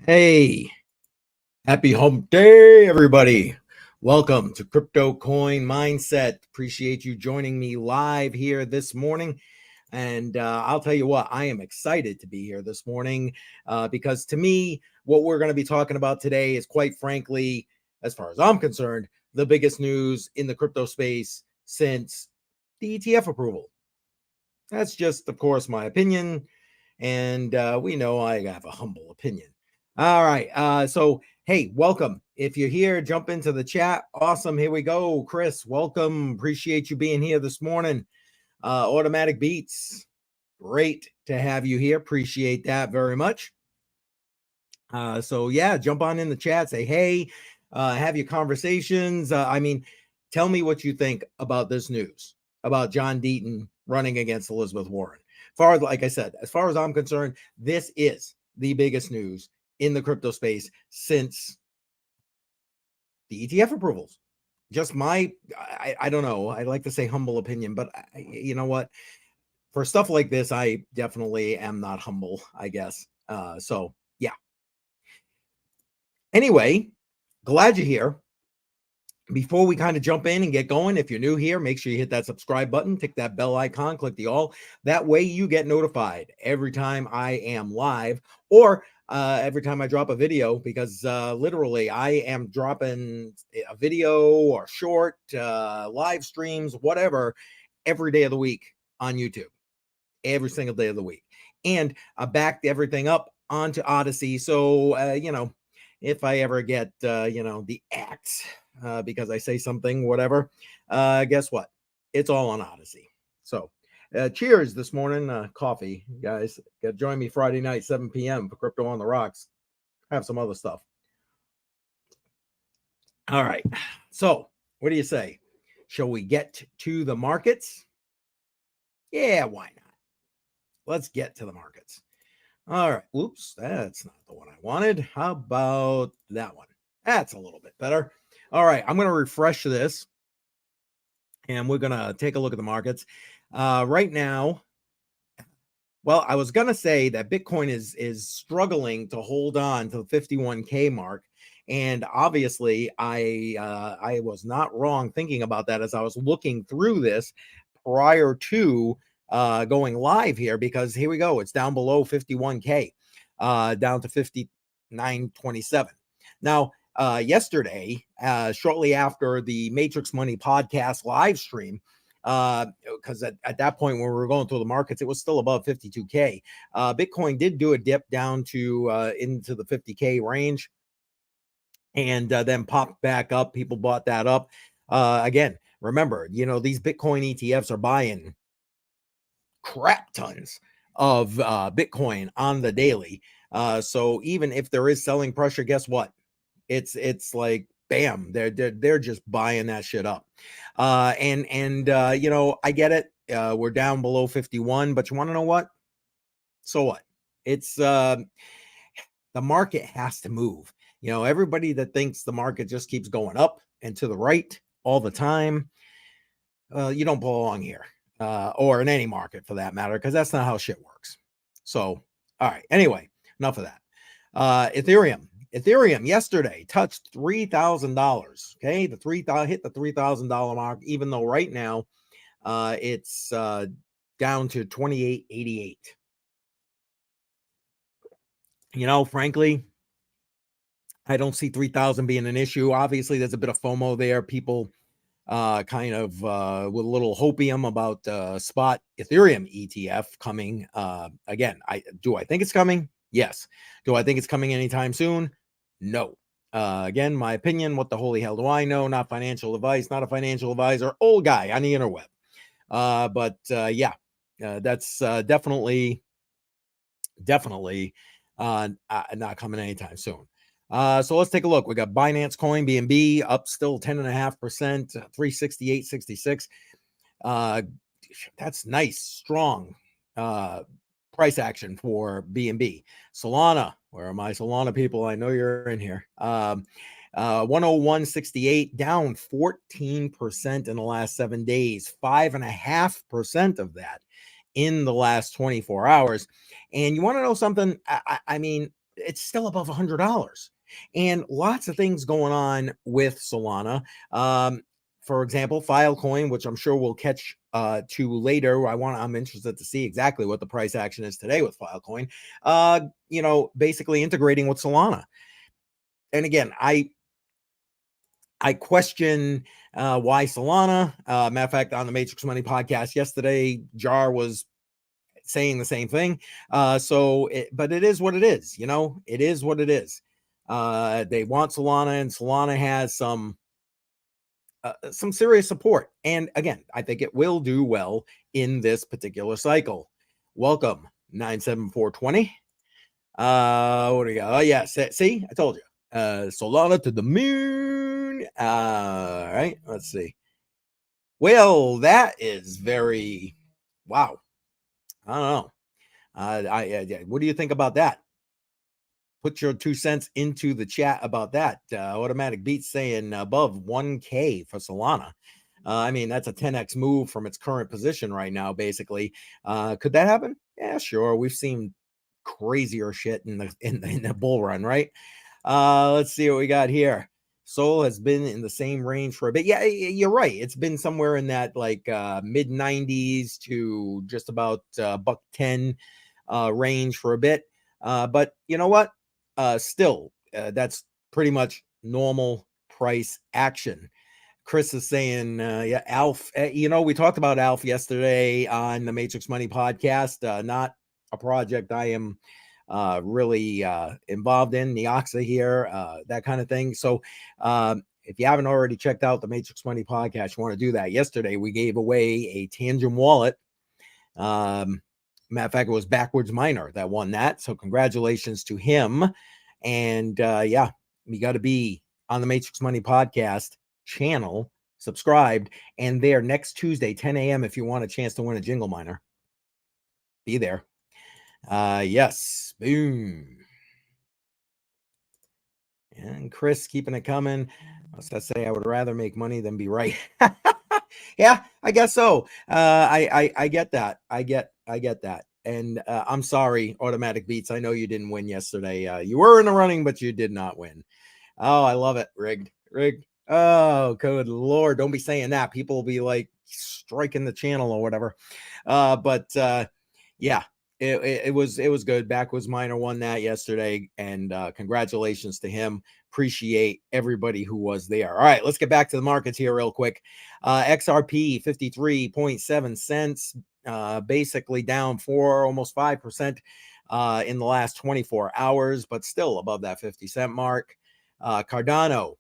Hey, happy hump day, everybody. Welcome to Crypto Coin Mindset. Appreciate you joining me live here this morning. And I'll tell you what, I am excited to be here this morning because to me, what we're going to be talking about today is quite frankly, as far as I'm concerned, the biggest news in the crypto space since the ETF approval. That's just, of course, my opinion. And we know I have a humble opinion. All right. So, hey, welcome. If you're here, jump into the chat. Awesome. Here we go. Chris, welcome. Appreciate you being here this morning. Automatic Beats. Great to have you here. Appreciate that very much. So, yeah, jump on in the chat. Say, hey, have your conversations. Tell me what you think about this news about John Deaton running against Elizabeth Warren. Like I said, as far as I'm concerned, this is the biggest news in the crypto space since the ETF approvals. Just I don't know. I like to say humble opinion, but you know what? For stuff like this, I definitely am not humble, I guess. So yeah. Anyway, glad you're here. Before we kind of jump in and get going, if you're new here, make sure you hit that subscribe button, tick that bell icon, click the all. That way you get notified every time I am live or every time I drop a video, because literally I am dropping a video or short, live streams, whatever, every day of the week on YouTube, every single day of the week. And I backed everything up onto Odyssey. So, if I ever get, the axe because I say something, whatever, guess what? It's all on Odyssey. So, cheers this morning. Coffee, guys. Join me Friday night, 7 p.m. for Crypto on the Rocks. Have some other stuff. All right. So, what do you say? Shall we get to the markets? Yeah, why not? Let's get to the markets. All right. Oops, that's not the one I wanted. How about that one? That's a little bit better. All right. I'm going to refresh this and we're going to take a look at the markets. Right now, well, I was going to say that Bitcoin is struggling to hold on to the 51K mark. And obviously, I was not wrong thinking about that as I was looking through this prior to going live here, because here we go. It's down below 51K, down to 59.27. Now, yesterday, shortly after the Matrix Money podcast live stream, because at that point when we were going through the markets, it was still above 52K. Bitcoin did do a dip down to into the 50K range and then popped back up. People bought that up. Again, remember, these Bitcoin ETFs are buying crap tons of Bitcoin on the daily. So even if there is selling pressure, guess what? It's like bam, they're just buying that shit up. And I get it. We're down below 51, but you want to know what? So what? It's the market has to move. Everybody that thinks the market just keeps going up and to the right all the time, you don't belong here, or in any market for that matter, because that's not how shit works. So, all right. Anyway, enough of that. Ethereum yesterday touched $3,000. Okay, hit the $3,000 mark, even though right now it's down to 28.88. Frankly, I don't see 3,000 being an issue. Obviously, there's a bit of FOMO there. People kind of with a little hopium about spot Ethereum ETF coming. Again, I think it's coming? Yes. Do I think it's coming anytime soon? No. Again, my opinion. What the holy hell do I know? Not financial advice. Not a financial advisor. Old guy on the interweb. But that's definitely not coming anytime soon. So let's take a look. We got Binance Coin BNB up still 10.5%, 368.66. That's nice, strong price action for BNB. Solana, where are my Solana people? I know you're in here. 101.68, down 14% in the last 7 days, 5.5% of that in the last 24 hours. And you want to know something? I mean, it's still above $100. And lots of things going on with Solana. For example, Filecoin, which I'm sure we'll catch to later. I'm interested to see exactly what the price action is today with Filecoin. Basically integrating with Solana. And again, I question why Solana. Matter of fact, on the Matrix Money podcast yesterday, Jar was saying the same thing. But it is what it is. It is what it is. They want Solana, and Solana has some serious support. And again, I think it will do well in this particular cycle. Welcome, 97420. What do you got? Oh, yeah. See, I told you. Solana to the moon. All right, let's see. Well, that is very wow. I don't know. What do you think about that? Put your 2 cents into the chat about that. Automatic Beats saying above 1K for Solana. I mean, that's a 10x move from its current position right now, basically. Could that happen? Yeah, sure. We've seen crazier shit in the bull run, right? Let's see what we got here. Sol has been in the same range for a bit. Yeah, you're right. It's been somewhere in that like mid 90s to just about $110 range for a bit. But you know what? Still, that's pretty much normal price action. Chris is saying, yeah, Alf, we talked about Alf yesterday on the Matrix Money podcast, not a project I am really involved in, Neoxa here, that kind of thing. So if you haven't already checked out the Matrix Money podcast, you want to do that. Yesterday, we gave away a Tangent wallet. Matter of fact, it was Backwards Miner that won that. So congratulations to him. And yeah, you got to be on the Matrix Money podcast channel, subscribed, and there next Tuesday, 10 a.m. if you want a chance to win a Jingle Miner. Be there. Yes. Boom. And Chris keeping it coming. What's that say? I would rather make money than be right. Yeah, I guess so. I get that. I get that. And I'm sorry, Automatic Beats. I know you didn't win yesterday. You were in the running, but you did not win. Oh, I love it. Rigged. Oh, good Lord. Don't be saying that. People will be like striking the channel or whatever. Yeah, it was good. Backwards Miner won that yesterday, and congratulations to him. Appreciate everybody who was there. All right, let's get back to the markets here real quick. XRP 53.7 cents, basically down almost 5% in the last 24 hours, but still above that 50-cent mark. Cardano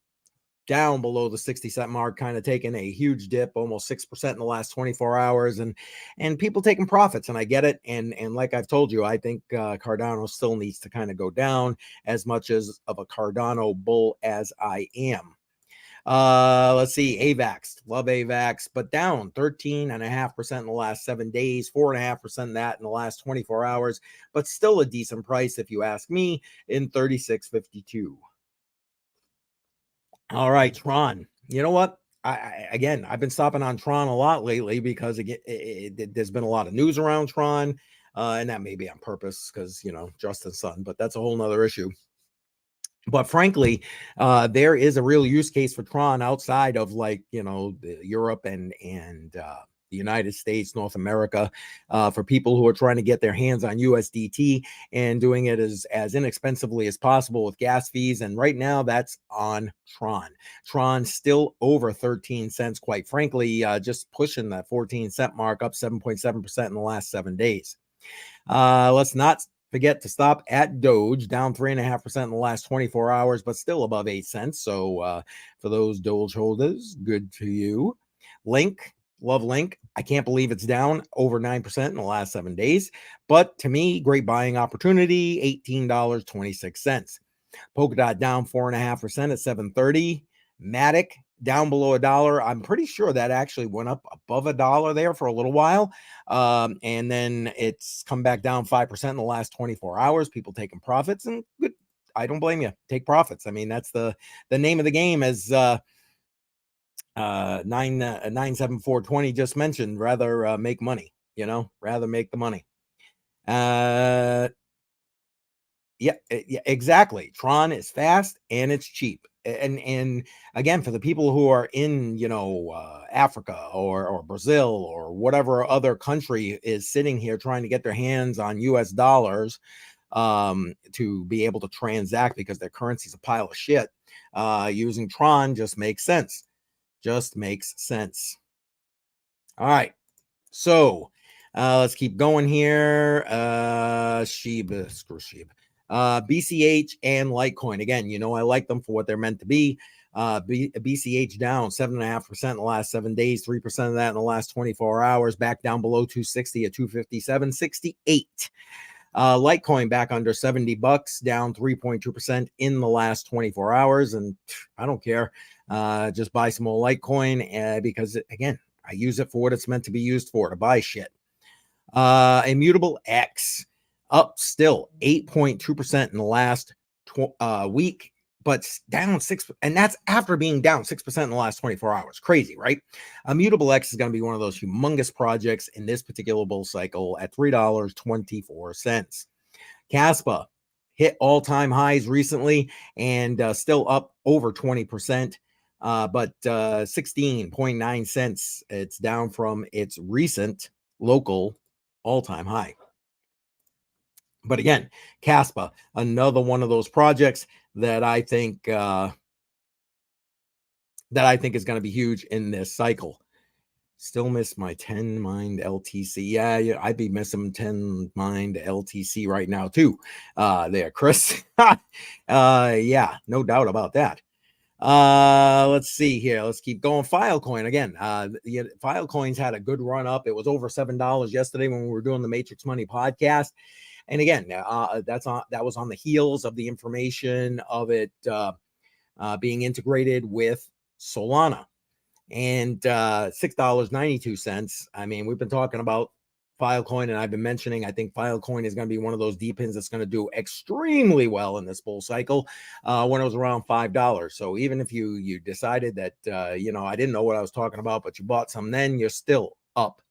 down below the 60-cent mark, kind of taking a huge dip, almost 6% in the last 24 hours, and people taking profits, and I get it. And like I've told you, I think Cardano still needs to kind of go down as much as of a Cardano bull as I am. Let's see, AVAX, love AVAX, but down 13.5% in the last 7 days, 4.5% that in the last 24 hours, but still a decent price if you ask me, in 36.52. All right, Tron. You know what? I've been stopping on Tron a lot lately because there's been a lot of news around Tron, and that may be on purpose because Justin's son, but that's a whole nother issue. But frankly, there is a real use case for Tron outside of Europe and the United States, North America, for people who are trying to get their hands on USDT and doing it as inexpensively as possible with gas fees. And right now that's on Tron. Tron still over 13 cents, quite frankly, just pushing that 14-cent mark, up 7.7% in the last 7 days. Let's not forget to stop at Doge, down 3.5% in the last 24 hours, but still above 8 cents. So for those Doge holders, good to you. Link. Love Link. I can't believe it's down over 9% in the last 7 days. But to me, great buying opportunity, $18.26. Polkadot down 4.5% at 730. Matic down below $1. I'm pretty sure that actually went up above $1 there for a little while. And then it's come back down 5% in the last 24 hours. People taking profits, and good. I don't blame you. Take profits. I mean, that's the name of the game, as 97420 just mentioned. Rather make money, rather make the money. Yeah, yeah, exactly. Tron is fast and it's cheap. And again, for the people who are in, Africa or Brazil or whatever other country is sitting here trying to get their hands on US dollars, to be able to transact because their currency is a pile of shit, using Tron just makes sense. Just makes sense. All right. So let's keep going here. Shiba, screw Shiba. BCH and Litecoin. Again, I like them for what they're meant to be. BCH down 7.5% in the last 7 days, 3% of that in the last 24 hours, back down below 260 at 257.68. Litecoin back under $70, down 3.2% in the last 24 hours. And I don't care. Just buy some more Litecoin because, again, I use it for what it's meant to be used for, to buy shit. Immutable X up still 8.2% in the last week, but down 6%. And that's after being down 6% in the last 24 hours. Crazy, right? Immutable X is going to be one of those humongous projects in this particular bull cycle at $3.24. Caspa hit all-time highs recently and still up over 20%. But 16.9 cents. It's down from its recent local all-time high. But again, Caspa, another one of those projects that I think is going to be huge in this cycle. Still miss my 10 mind LTC. Yeah, I'd be missing 10 mind LTC right now too. There, Chris. Yeah, no doubt about that. Let's see here. Let's keep going. Filecoin again. Filecoin's had a good run up. It was over $7 yesterday when we were doing the Matrix Money podcast. And again, that was on the heels of the information of it being integrated with Solana. And $6.92. I mean, we've been talking about Filecoin, and I've been mentioning, I think Filecoin is going to be one of those Deapins that's going to do extremely well in this bull cycle when it was around $5. So even if you decided that, I didn't know what I was talking about, but you bought some then, you're still up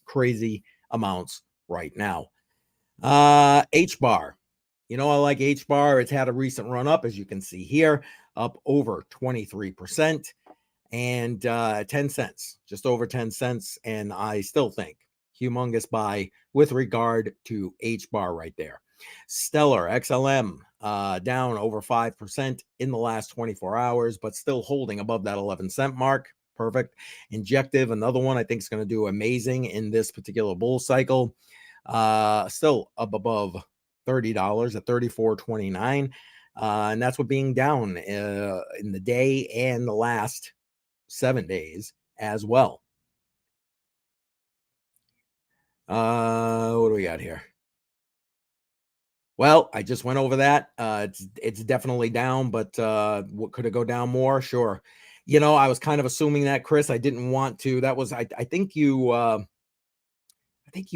crazy amounts right now. HBAR. I like HBAR. It's had a recent run up, as you can see here, up over 23%. And 10 cents, just over 10 cents. And I still think humongous buy with regard to HBAR right there. Stellar XLM down over 5% in the last 24 hours, but still holding above that 11-cent mark. Perfect. Injective, another one I think is going to do amazing in this particular bull cycle. Still up above $30 at $34.29. And that's what being down in the day and the last 7 days as well. What do we got here? Well, I just went over that. It's definitely down, but what could it go down more? Sure. I was kind of assuming that, Chris. I didn't want to. That was I think you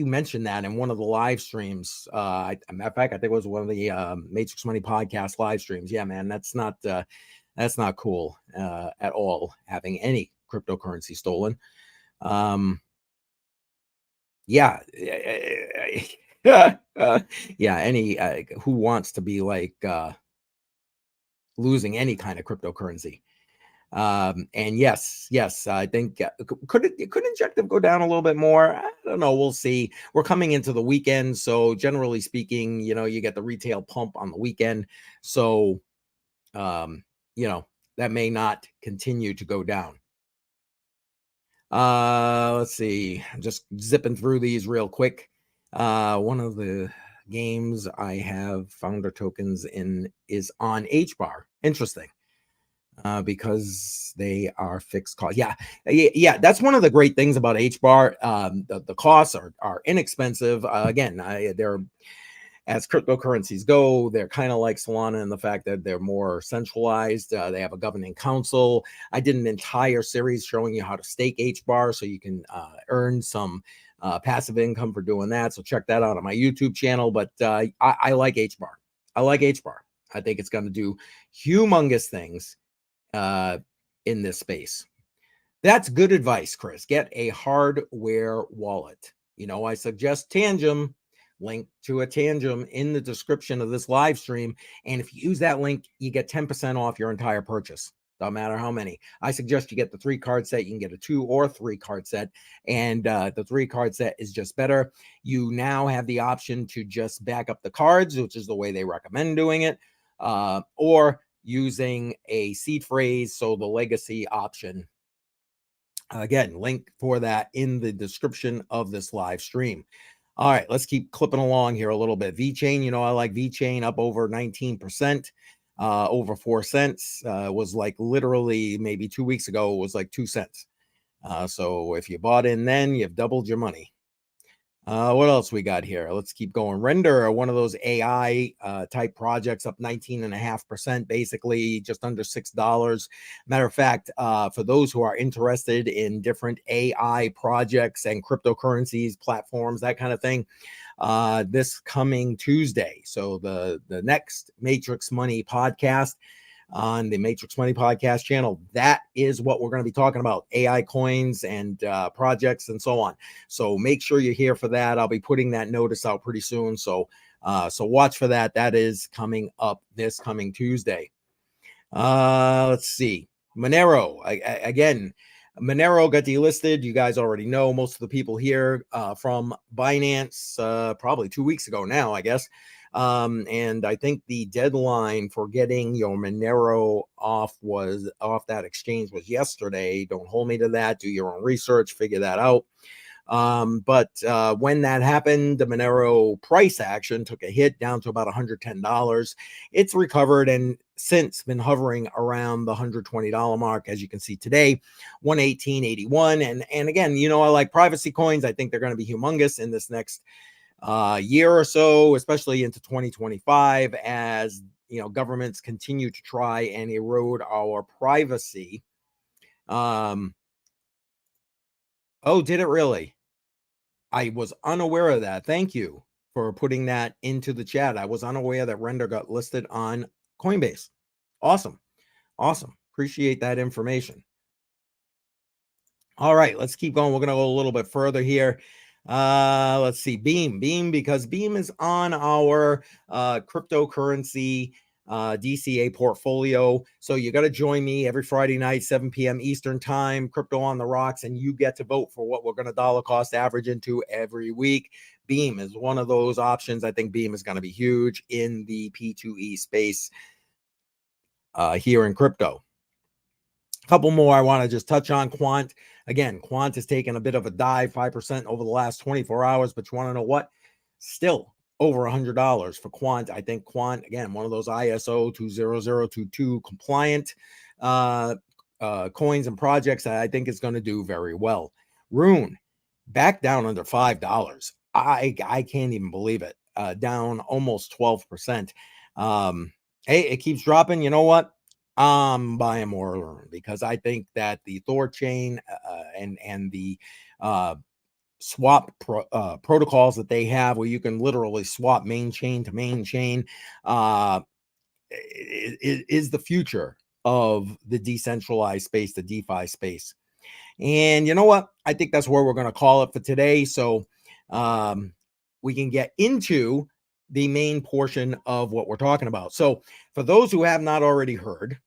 mentioned that in one of the live streams. Matter of fact, I think it was one of the Matrix Money podcast live streams. Yeah, man, that's not cool at all, having any cryptocurrency stolen. Yeah. Any who wants to be like losing any kind of cryptocurrency? And yes, I think could Injective go down a little bit more? I don't know. We'll see. We're coming into the weekend, so generally speaking, you get the retail pump on the weekend. So, that may not continue to go down. Let's see. I'm just zipping through these real quick. One of the games I have founder tokens in is on HBAR. Interesting. Because they are fixed cost. Yeah. That's one of the great things about HBAR. The costs are inexpensive. Again, they're, as cryptocurrencies go, they're kind of like Solana in the fact that they're more centralized. They have a governing council. I did an entire series showing you how to stake HBAR so you can earn some passive income for doing that. So check that out on my YouTube channel. But I like HBAR. I think it's going to do humongous things in this space. That's good advice, Chris. Get a hardware wallet. I suggest Tangem. link to a Tangem in the description of this live stream. And if you use that link, you get 10% off your entire purchase. Don't matter how many. I suggest you get the 3-card set. You can get a 2 or 3-card set. And the 3-card set is just better. You now have the option to just back up the cards, which is the way they recommend doing it, or using a seed phrase. So the legacy option. Again, link for that in the description of this live stream. All right, let's keep clipping along here a little bit. VeChain, you know, I like VeChain up over 19%, over 4 cents. Was like literally maybe 2 weeks ago, it was like 2 cents. So if you bought in then, you've doubled your money. What else we got here? Let's keep going. Render, one of those AI type projects, up 19.5%, basically just under $6. Matter of fact, for those who are interested in different AI projects and cryptocurrencies, platforms, that kind of thing, this coming Tuesday. So the next Matrix Money podcast on the Matrix Money podcast channel, that is what we're going to be talking about: AI coins and projects and so on. So make sure you're here for that. I'll be putting that notice out pretty soon. So watch for that. That is coming up this coming Tuesday. Let's see. Monero, again, Monero got delisted. You guys already know, most of the people here from Binance, probably 2 weeks ago now, I guess. And I think the deadline for getting your Monero off that exchange was yesterday. Don't hold me to that. Do your own research, figure that out. But when that happened, the Monero price action took a hit down to about $110. It's recovered and since been hovering around the $120 mark, as you can see today, 118.81. And again, you know, I like privacy coins. I think they're going to be humongous in this next year or so, especially into 2025, as you know, governments continue to try and erode our privacy. Oh, did it really? I was unaware of that. Thank you for putting that into the chat. I was unaware that Render got listed on Coinbase. Awesome. Appreciate that information. All right, let's keep going. We're going to go a little bit further here. Let's see, Beam, because Beam is on our cryptocurrency DCA portfolio. So you got to join me every Friday night, 7 p.m. Eastern time, Crypto on the Rocks, and you get to vote for what we're going to dollar cost average into every week. Beam is one of those options. I think Beam is going to be huge in the P2E space here in crypto. A couple more I want to just touch on. Quant. Again, Quant has taken a bit of a dive, 5% over the last 24 hours, but you want to know what? Still over $100 for Quant. I think Quant, again, one of those ISO 20022 compliant coins and projects that I think is going to do very well. Rune, back down under $5. I can't even believe it. Down almost 12%. Hey, it keeps dropping. You know what? I'm buying more Rune because I think that the Thor chain and the swap protocols that they have, where you can literally swap main chain to main chain, is the future of the decentralized space, the DeFi space. And you know what? I think that's where we're going to call it for today. So we can get into the main portion of what we're talking about. So for those who have not already heard,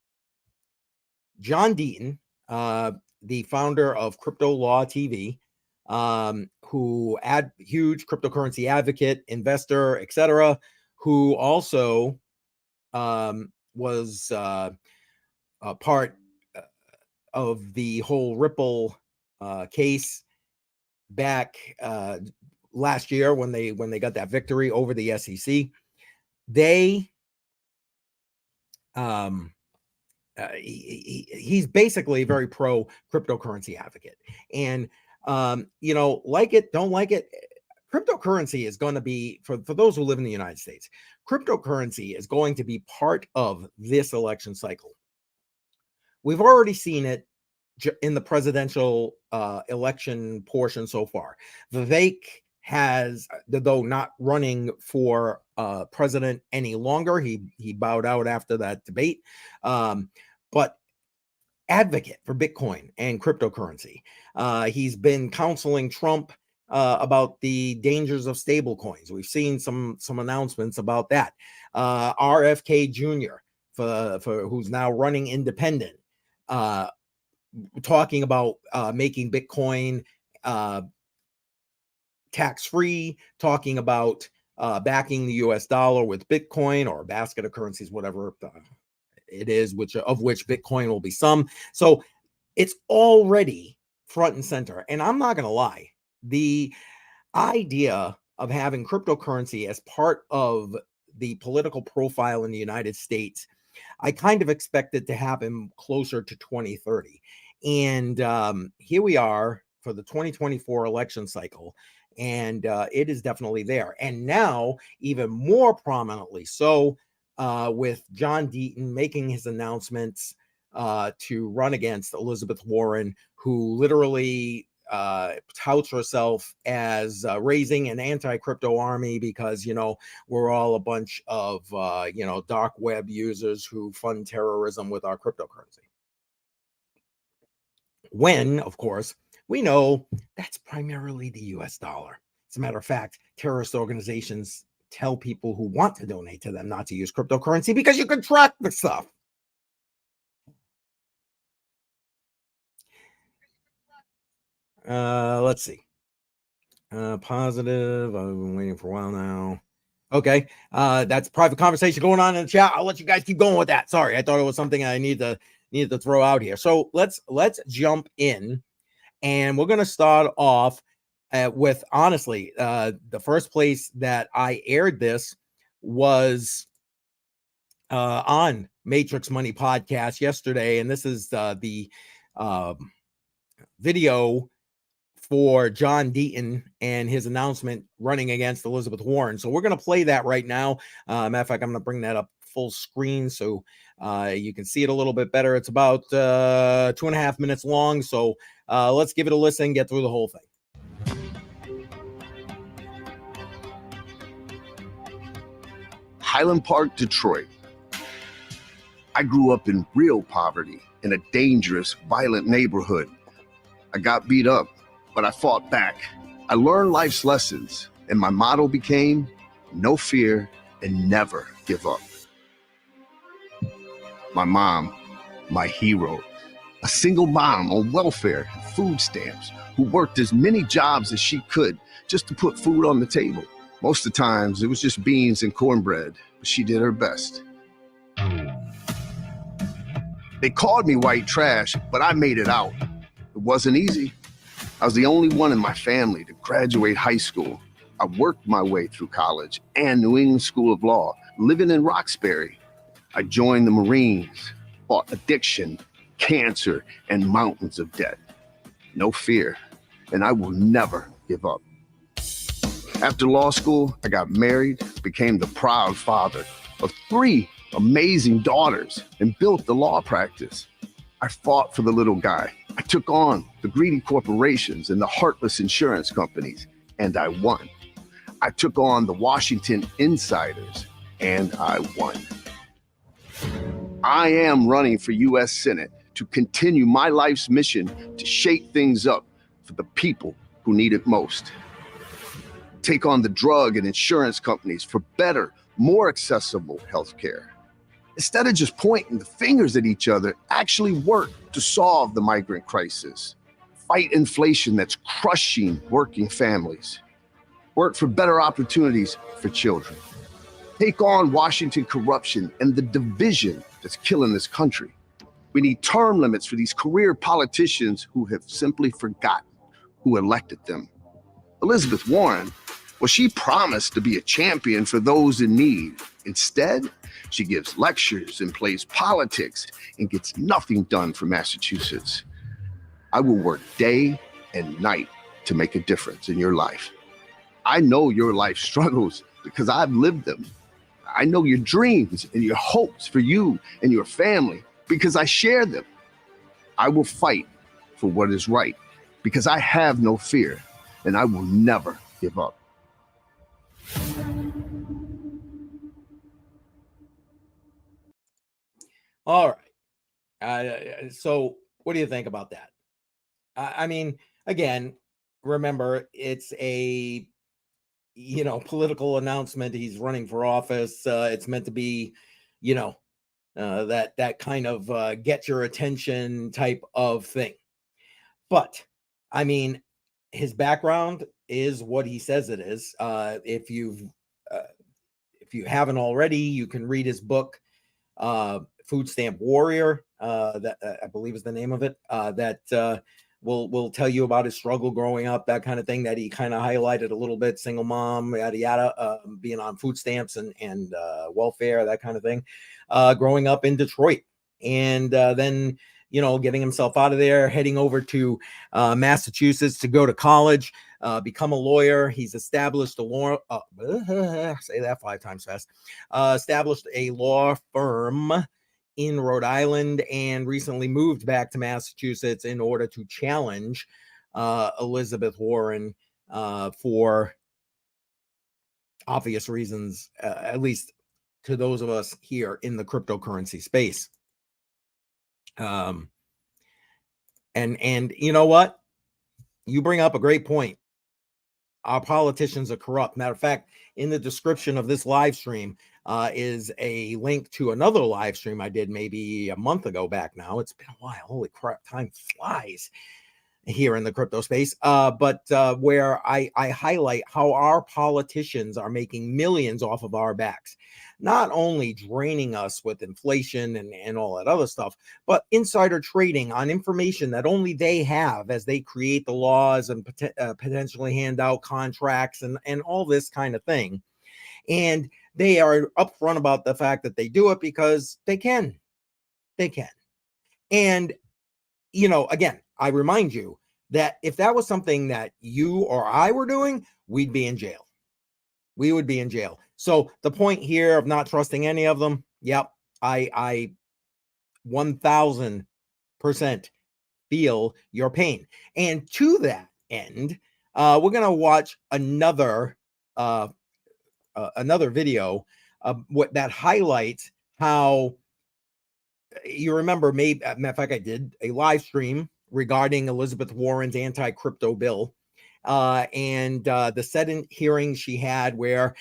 John Deaton, the founder of Crypto Law TV, who huge cryptocurrency advocate, investor, etc., who also was a part of the whole Ripple case back last year when they got that victory over the SEC. They he's basically a very pro cryptocurrency advocate, and you know, like it, don't like it, cryptocurrency is going to be, for those who live in the United States, cryptocurrency is going to be part of this election cycle. We've already seen it in the presidential election portion so far. Vivek has, though not running for president any longer, he bowed out after that debate, but advocate for Bitcoin and cryptocurrency. He's been counseling Trump about the dangers of stable coins. We've seen some announcements about that. RFK Jr. for who's now running independent, talking about making Bitcoin tax-free, talking about backing the US dollar with Bitcoin or a basket of currencies, whatever it is, which Bitcoin will be some. So it's already front and center. And I'm not going to lie, the idea of having cryptocurrency as part of the political profile in the United States, I kind of expect it to happen closer to 2030. And here we are for the 2024 election cycle, and it is definitely there. And now, even more prominently so, with John Deaton making his announcements to run against Elizabeth Warren, who literally touts herself as raising an anti-crypto army because, we're all a bunch of, dark web users who fund terrorism with our cryptocurrency. When, of course, we know that's primarily the US dollar. As a matter of fact, terrorist organizations tell people who want to donate to them not to use cryptocurrency because you can track the stuff. Let's see. Positive. I've been waiting for a while now. Okay. That's private conversation going on in the chat. I'll let you guys keep going with that. Sorry, I thought it was something I needed to throw out here. So let's jump in, and we're gonna start off with, honestly, the first place that I aired this was on Matrix Money Podcast yesterday, and this is the video for John Deaton and his announcement running against Elizabeth Warren. So we're going to play that right now. Matter of fact, I'm going to bring that up full screen so you can see it a little bit better. It's about 2.5 minutes long. So let's give it a listen, get through the whole thing. Highland Park, Detroit. I grew up in real poverty in a dangerous, violent neighborhood. I got beat up, but I fought back. I learned life's lessons, and my motto became no fear and never give up. My mom, my hero, a single mom on welfare and food stamps who worked as many jobs as she could just to put food on the table. Most of the times it was just beans and cornbread, but she did her best. They called me white trash, but I made it out. It wasn't easy. I was the only one in my family to graduate high school. I worked my way through college and New England School of Law, living in Roxbury. I joined the Marines, fought addiction, cancer, and mountains of debt. No fear, and I will never give up. After law school, I got married, became the proud father of 3 amazing daughters, and built the law practice. I fought for the little guy. I took on the greedy corporations and the heartless insurance companies, and I won. I took on the Washington insiders, and I won. I am running for U.S. Senate to continue my life's mission to shake things up for the people who need it most. Take on the drug and insurance companies for better, more accessible health care. Instead of just pointing the fingers at each other, actually work to solve the migrant crisis. Fight inflation that's crushing working families. Work for better opportunities for children. Take on Washington corruption and the division that's killing this country. We need term limits for these career politicians who have simply forgotten who elected them. Elizabeth Warren, well, she promised to be a champion for those in need. Instead, she gives lectures and plays politics and gets nothing done for Massachusetts. I will work day and night to make a difference in your life. I know your life struggles because I've lived them. I know your dreams and your hopes for you and your family because I share them. I will fight for what is right because I have no fear and I will never give up. All right. So what do you think about that? I mean, again, remember, it's a, political announcement. He's running for office. It's meant to be, that kind of get your attention type of thing. But I mean, his background is what he says it is. If you haven't already, you can read his book, Food Stamp Warrior. That I believe is the name of it. That will tell you about his struggle growing up, that kind of thing, that he kind of highlighted a little bit. Single mom, yada yada, being on food stamps and welfare, that kind of thing. Growing up in Detroit, and then getting himself out of there, heading over to Massachusetts to go to college, become a lawyer. He's established a law. Say that 5 times fast. Established a law firm in Rhode Island, and recently moved back to Massachusetts in order to challenge Elizabeth Warren for obvious reasons, at least to those of us here in the cryptocurrency space. And you know what? You bring up a great point. Our politicians are corrupt. Matter of fact, in the description of this live stream is a link to another live stream I did maybe a month ago back now. It's been a while. Holy crap, time flies here in the crypto space. But where I highlight how our politicians are making millions off of our backs, not only draining us with inflation and all that other stuff, but insider trading on information that only they have as they create the laws and potentially hand out contracts and all this kind of thing. And they are upfront about the fact that they do it because they can. They can. And, again, I remind you that if that was something that you or I were doing, we'd be in jail. We would be in jail. So the point here of not trusting any of them, yep, I 1000% feel your pain. And to that end, we're going to watch another video that highlights how, you remember, maybe, matter of fact, I did a live stream regarding Elizabeth Warren's anti-crypto bill and the Senate hearing she had, where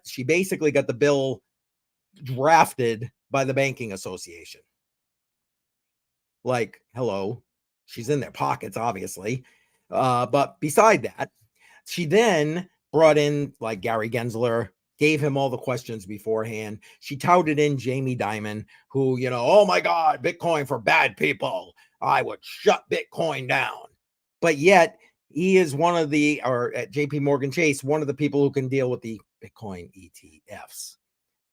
she basically got the bill drafted by the banking association. Like, hello, she's in their pockets, obviously. But beside that, she then brought in like Gary Gensler, gave him all the questions beforehand. She touted in Jamie Dimon, who, oh my God, Bitcoin for bad people. I would shut Bitcoin down. But yet he is one of the, or at JP Morgan Chase, one of the people who can deal with the Bitcoin ETFs.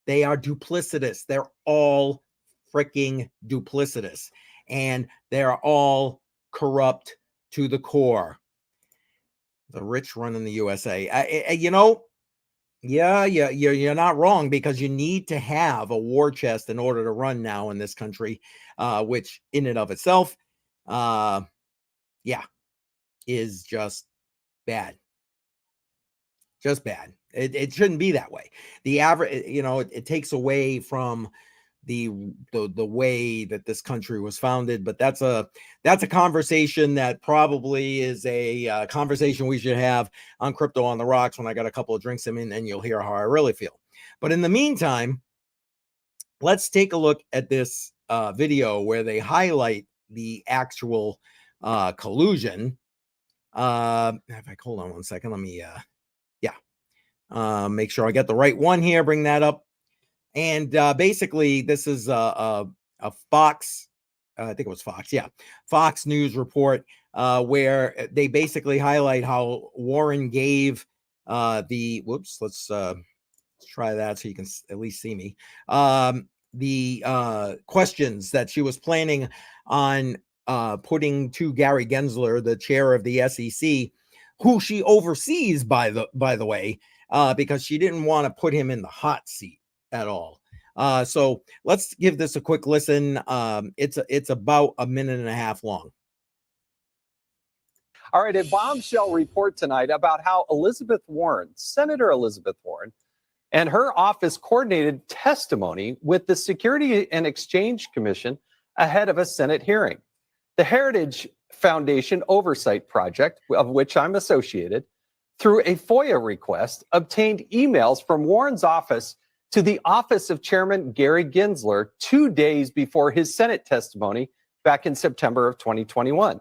They are duplicitous. They're all freaking duplicitous. And they're all corrupt to the core. The rich running the USA. Yeah, you're not wrong, because you need to have a war chest in order to run now in this country, which in and of itself, is just bad. Just bad. It shouldn't be that way. The average, it takes away from the way that this country was founded. But that's a conversation that probably is a conversation we should have on Crypto on the Rocks when I got a couple of drinks in, and you'll hear how I really feel. But in the meantime, let's take a look at this video where they highlight the actual collusion. Hold on one second. Let me make sure I get the right one here. Bring that up. And basically, this is a Fox, I think it was Fox, Fox News report, where they basically highlight how Warren gave let's try that so you can at least see me. The questions that she was planning on putting to Gary Gensler, the chair of the SEC, who she oversees, by the way, because she didn't want to put him in the hot seat at all. So let's give this a quick listen. It's about a minute and a half long. All right, a bombshell report tonight about how Elizabeth Warren, Senator Elizabeth Warren, and her office coordinated testimony with the Security and Exchange Commission ahead of a Senate hearing. The Heritage Foundation Oversight Project, of which I'm associated, through a FOIA request, obtained emails from Warren's office to the office of Chairman Gary Gensler 2 days before his Senate testimony back in September of 2021.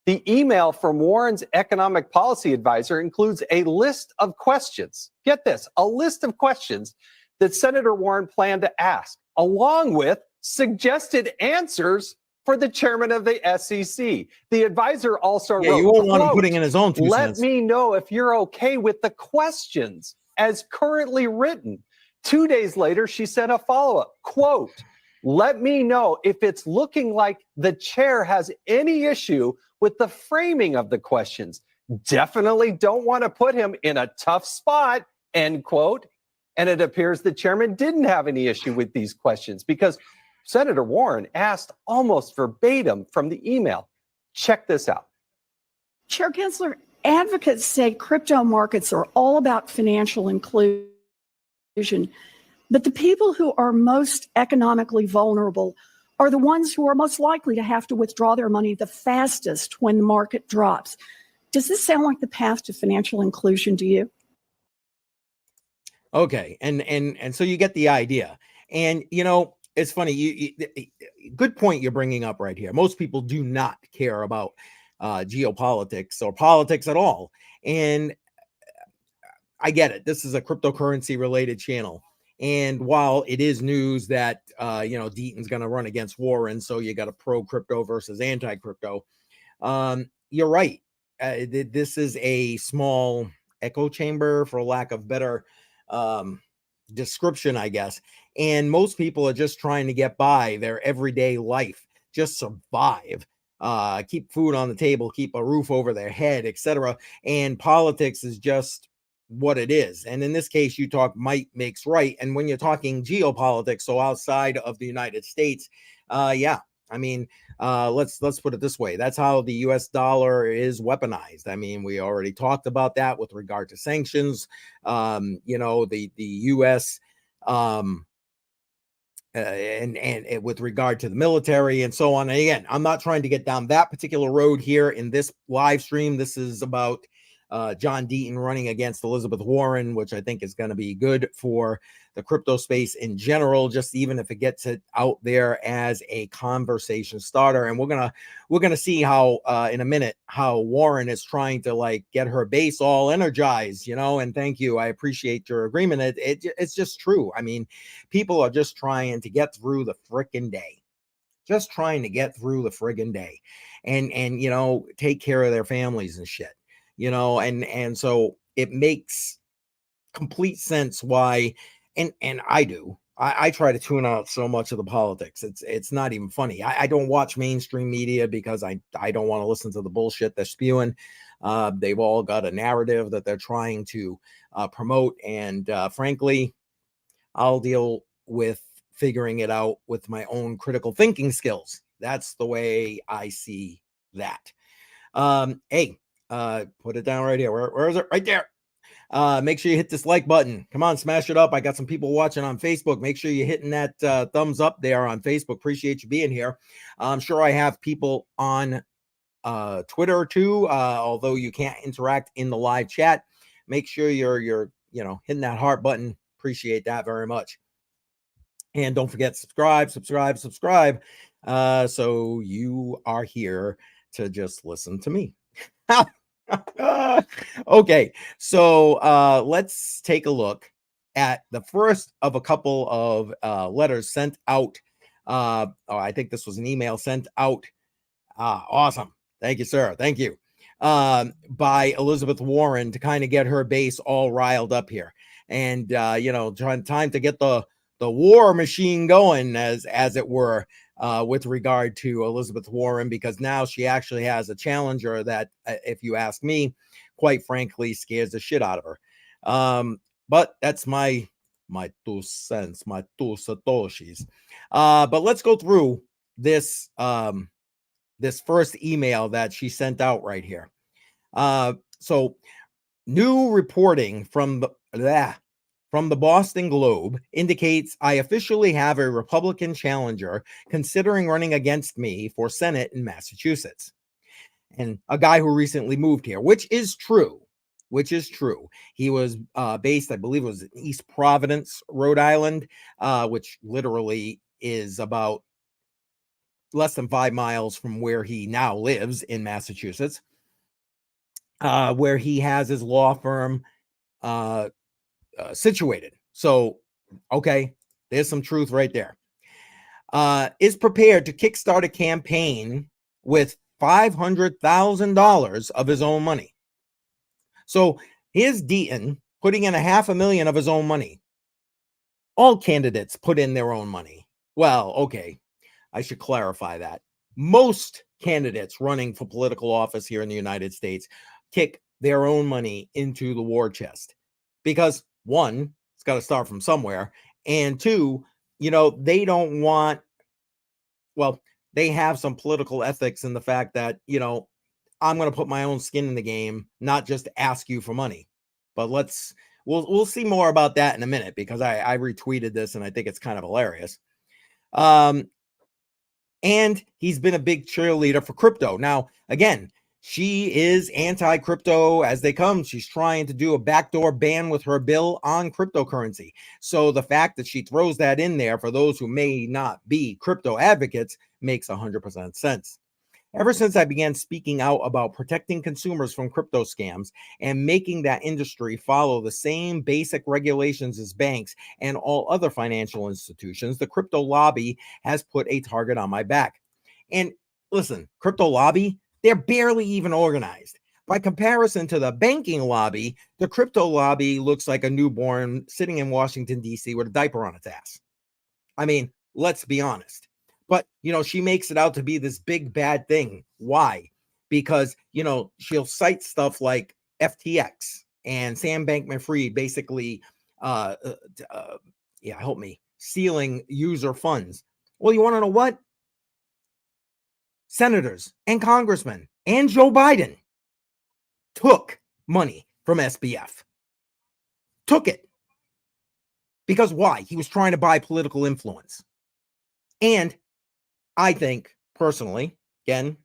The email from Warren's economic policy advisor includes a list of questions. Get this, a list of questions that Senator Warren planned to ask, along with suggested answers for the chairman of the SEC. The advisor also wrote, you won't want him quote, putting in his own 2 let cents. me know if you're okay with the questions as currently written. 2 days later, she sent a follow-up, quote, let me know if it's looking like the chair has any issue with the framing of the questions. Definitely don't want to put him in a tough spot, end quote. And it appears the chairman didn't have any issue with these questions because Senator Warren asked almost verbatim from the email. Check this out. Chair Gensler, advocates say crypto markets are all about financial inclusion, but the people who are most economically vulnerable are the ones who are most likely to have to withdraw their money the fastest when the market drops. Does this sound like the path to financial inclusion to you? Okay, and so you get the idea. And it's funny. Good point you're bringing up right here. Most people do not care about geopolitics or politics at all, and I get it. This is a cryptocurrency related channel, and while it is news that Deaton's going to run against Warren, so you got a pro crypto versus anti crypto. You're right. This is a small echo chamber, for lack of better description, I guess. And most people are just trying to get by their everyday life, just survive, keep food on the table, keep a roof over their head, etc. And politics is just what it is. And in this case, you talk might makes right. And when you're talking geopolitics, so outside of the United States, yeah, I mean, let's put it this way. That's how the US dollar is weaponized. I mean, we already talked about that with regard to sanctions. The US and with regard to the military and so on. And again, I'm not trying to get down that particular road here in this live stream. This is about John Deaton running against Elizabeth Warren, which I think is going to be good for the crypto space in general, just even if it gets it out there as a conversation starter. And we're gonna see how in a minute how Warren is trying to get her base all energized, and thank you. I appreciate your agreement. It's just true. I mean, people are just trying to get through the frickin' day. Just trying to get through the friggin' day and take care of their families and shit. And so it makes complete sense why, and I try to tune out so much of the politics. It's not even funny. I don't watch mainstream media because I don't want to listen to the bullshit they're spewing. They've all got a narrative that they're trying to promote. And frankly, I'll deal with figuring it out with my own critical thinking skills. That's the way I see that. Hey, put it down right here. Where is it? Right there. Make sure you hit this like button. Come on, smash it up. I got some people watching on Facebook. Make sure you're hitting that thumbs up there on Facebook. Appreciate you being here. I'm sure I have people on Twitter too, although you can't interact in the live chat. Make sure you're hitting that heart button. Appreciate that very much. And don't forget, subscribe. So you are here to just listen to me. Okay, so let's take a look at the first of a couple of letters sent out. I think this was an email sent out. Awesome. Thank you, sir. Thank you. By Elizabeth Warren to kind of get her base all riled up here. And, time to get the war machine going, as it were, with regard to Elizabeth Warren, because now she actually has a challenger that, if you ask me, quite frankly, scares the shit out of her. But that's my 2 cents, my 2 satoshis. But let's go through this this first email that she sent out right here. So new reporting from the Boston Globe indicates I officially have a Republican challenger considering running against me for Senate in Massachusetts. and a guy who recently moved here, which is true. He was based, I believe it was in East Providence, Rhode Island, which literally is about less than 5 miles from where he now lives in Massachusetts, where he has his law firm situated. So, okay, there's some truth right there. Is prepared to kickstart a campaign with $500,000 of his own money. So here's Deaton putting in $500,000 of his own money. All candidates put in their own money. Well, okay, I should clarify that. Most candidates running for political office here in the United States kick their own money into the war chest because, one, it's got to start from somewhere, and two, they don't want, well, they have some political ethics in the fact that, I'm going to put my own skin in the game, not just ask you for money. But we'll see more about that in a minute because I retweeted this and I think it's kind of hilarious. And he's been a big cheerleader for crypto. Now, again, she is anti-crypto as they come. She's trying to do a backdoor ban with her bill on cryptocurrency. So the fact that she throws that in there for those who may not be crypto advocates makes 100% sense. Ever since I began speaking out about protecting consumers from crypto scams and making that industry follow the same basic regulations as banks and all other financial institutions, the crypto lobby has put a target on my back. And listen, crypto lobby, they're barely even organized. By comparison to the banking lobby, the crypto lobby looks like a newborn sitting in Washington, D.C. with a diaper on its ass. I mean, let's be honest. But, she makes it out to be this big bad thing. Why? Because, she'll cite stuff like FTX and Sam Bankman-Fried basically, help me, stealing user funds. Well, you want to know what? Senators and congressmen and Joe Biden took money from SBF. Took it. Because why? He was trying to buy political influence. And I think, personally, again,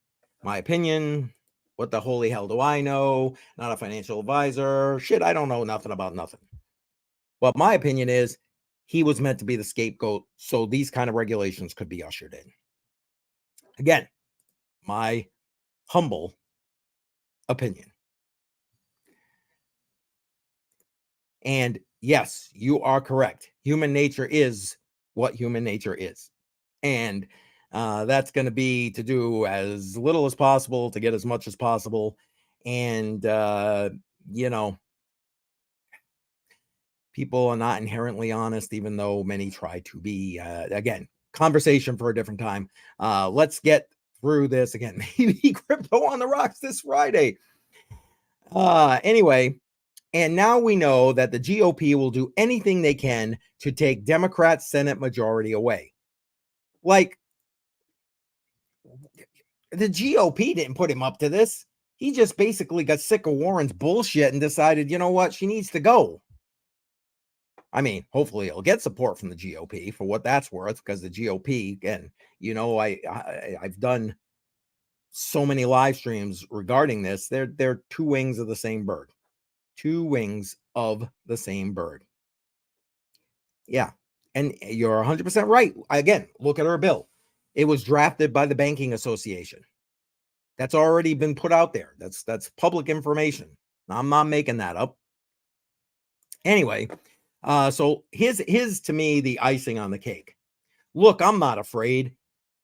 my opinion, what the holy hell do I know? Not a financial advisor. Shit, I don't know nothing about nothing. But my opinion is he was meant to be the scapegoat so these kind of regulations could be ushered in. Again, my humble opinion. And yes, you are correct. Human nature is what human nature is. And that's going to be to do as little as possible to get as much as possible. And, people are not inherently honest, even though many try to be. Again, conversation for a different time. Let's get through this again. Maybe crypto on the rocks this Friday. Anyway, and now we know that the GOP will do anything they can to take Democrats' Senate majority away. Like, the GOP didn't put him up to this. He just basically got sick of Warren's bullshit and decided, you know what, she needs to go. I mean, hopefully he'll get support from the GOP for what that's worth, because the GOP, again, I've done so many live streams regarding this. They're two wings of the same bird. Two wings of the same bird. Yeah. And you're 100% right. Again, look at her bill. It was drafted by the Banking Association. That's already been put out there. That's public information. I'm not making that up. Anyway, so here's to me the icing on the cake. Look, I'm not afraid,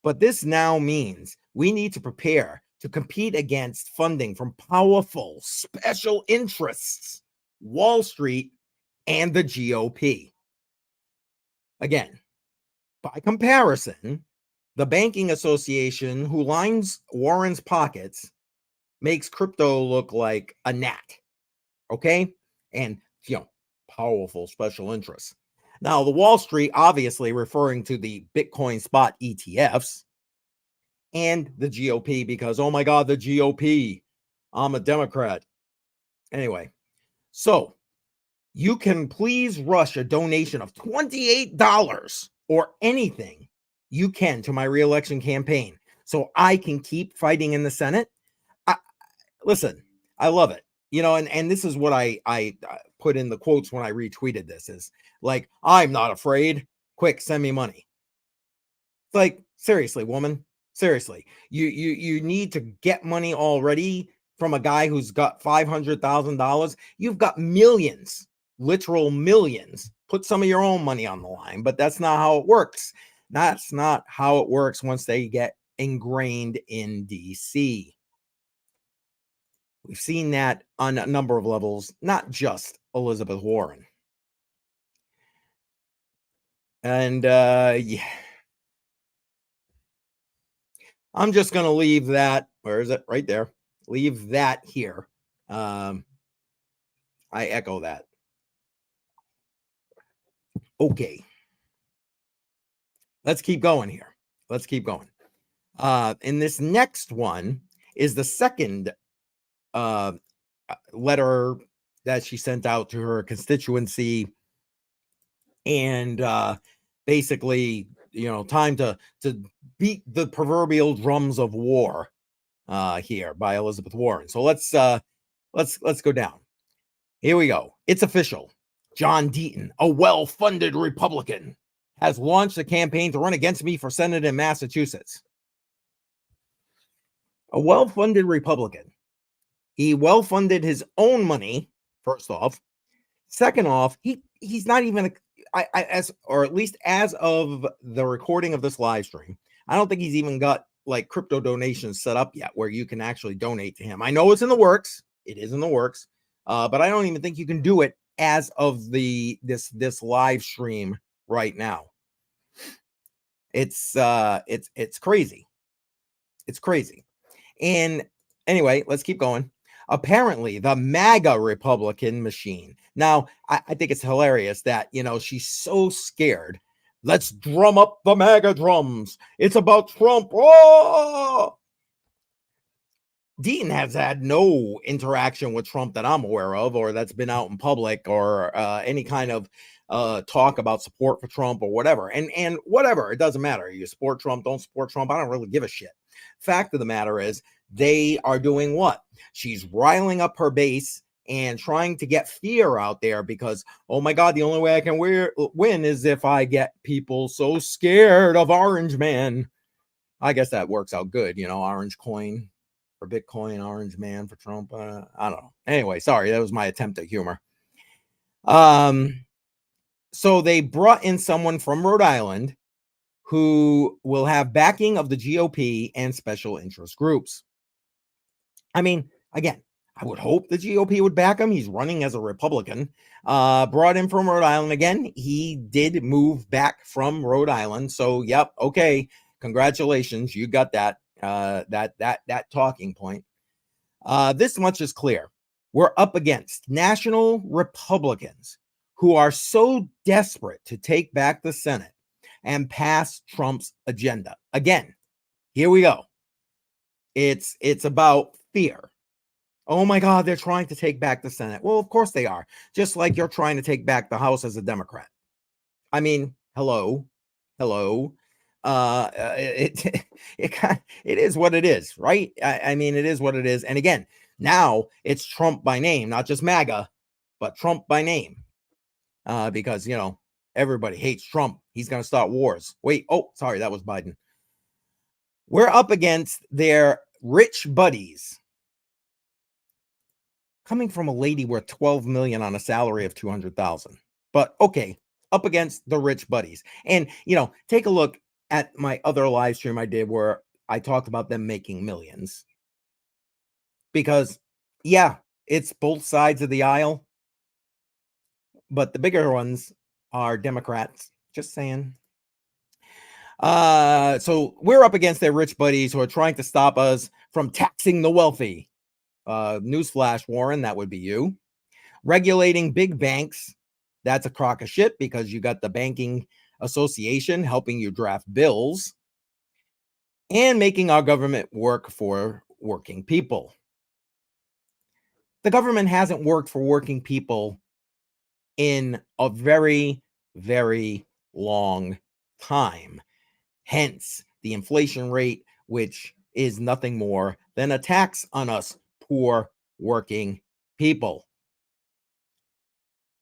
but this now means we need to prepare to compete against funding from powerful special interests, Wall Street, and the GOP. Again, by comparison, the Banking Association, who lines Warren's pockets, makes crypto look like a gnat. Okay? And, powerful special interests. Now, the Wall Street, obviously referring to the Bitcoin spot ETFs, and the GOP, because, oh my God, the GOP, I'm a Democrat. Anyway, so you can please rush a donation of $28 or anything you can to my reelection campaign so I can keep fighting in the Senate. listen, I love it. And this is what I put in the quotes when I retweeted this is like, I'm not afraid. Quick, send me money. It's like, seriously, woman, seriously, you need to get money already from a guy who's got $500,000. You've got millions, literal millions. Put some of your own money on the line, but that's not how it works. That's not how it works once they get ingrained in DC. We've seen that on a number of levels, not just Elizabeth Warren. And yeah, I'm just going to leave that. Where is it? Right there. Leave that here. I echo that. Okay. Let's keep going here. Let's keep going. And this next one is the second letter that she sent out to her constituency. And basically, time to beat the proverbial drums of war here by Elizabeth Warren. So let's go down. Here we go. It's official. John Deaton, a well-funded Republican, has launched a campaign to run against me for Senate in Massachusetts. A well-funded Republican. He well-funded his own money, first off. Second off, he's not even or at least as of the recording of this live stream, I don't think he's even got like crypto donations set up yet where you can actually donate to him. I know it's in the works. It is in the works. But I don't even think you can do it as of this live stream right now. It's crazy. It's crazy. And anyway, let's keep going. Apparently, the MAGA Republican machine. Now, I think it's hilarious that, she's so scared. Let's drum up the MAGA drums. It's about Trump. Oh! Deaton has had no interaction with Trump that I'm aware of, or that's been out in public, or any kind of talk about support for Trump or whatever. And whatever, it doesn't matter. You support Trump, don't support Trump. I don't really give a shit. Fact of the matter is, they are doing what? She's riling up her base and trying to get fear out there because, oh my God, the only way I can win is if I get people so scared of Orange Man. I guess that works out good, Orange coin for Bitcoin, Orange Man for Trump. I don't know. Anyway, sorry, that was my attempt at humor. So they brought in someone from Rhode Island who will have backing of the GOP and special interest groups. I mean, again, I would hope the GOP would back him. He's running as a Republican. Brought in from Rhode Island again. He did move back from Rhode Island. So, yep, okay. Congratulations, you got that. That talking point. This much is clear. We're up against national Republicans who are so desperate to take back the Senate and pass Trump's agenda. Again, here we go. It's about fear. Oh my God, they're trying to take back the Senate. Well, of course they are. Just like you're trying to take back the House as a Democrat. I mean, hello. It is what it is, right? I mean, it is what it is. And again, now it's Trump by name, not just MAGA, but Trump by name. Because, everybody hates Trump. He's going to start wars. Wait, oh, sorry, that was Biden. We're up against their rich buddies. Coming from a lady worth $12 million on a salary of $200,000. But okay, up against the rich buddies. And, take a look at my other live stream I did where I talked about them making millions. Because, yeah, it's both sides of the aisle. But the bigger ones are Democrats. Just saying. So we're up against their rich buddies who are trying to stop us from taxing the wealthy. Newsflash, Warren, that would be you. Regulating big banks. That's a crock of shit because you got the banking association helping you draft bills. And making our government work for working people. The government hasn't worked for working people in a very, very long time. Hence, the inflation rate, which is nothing more than a tax on us poor working people.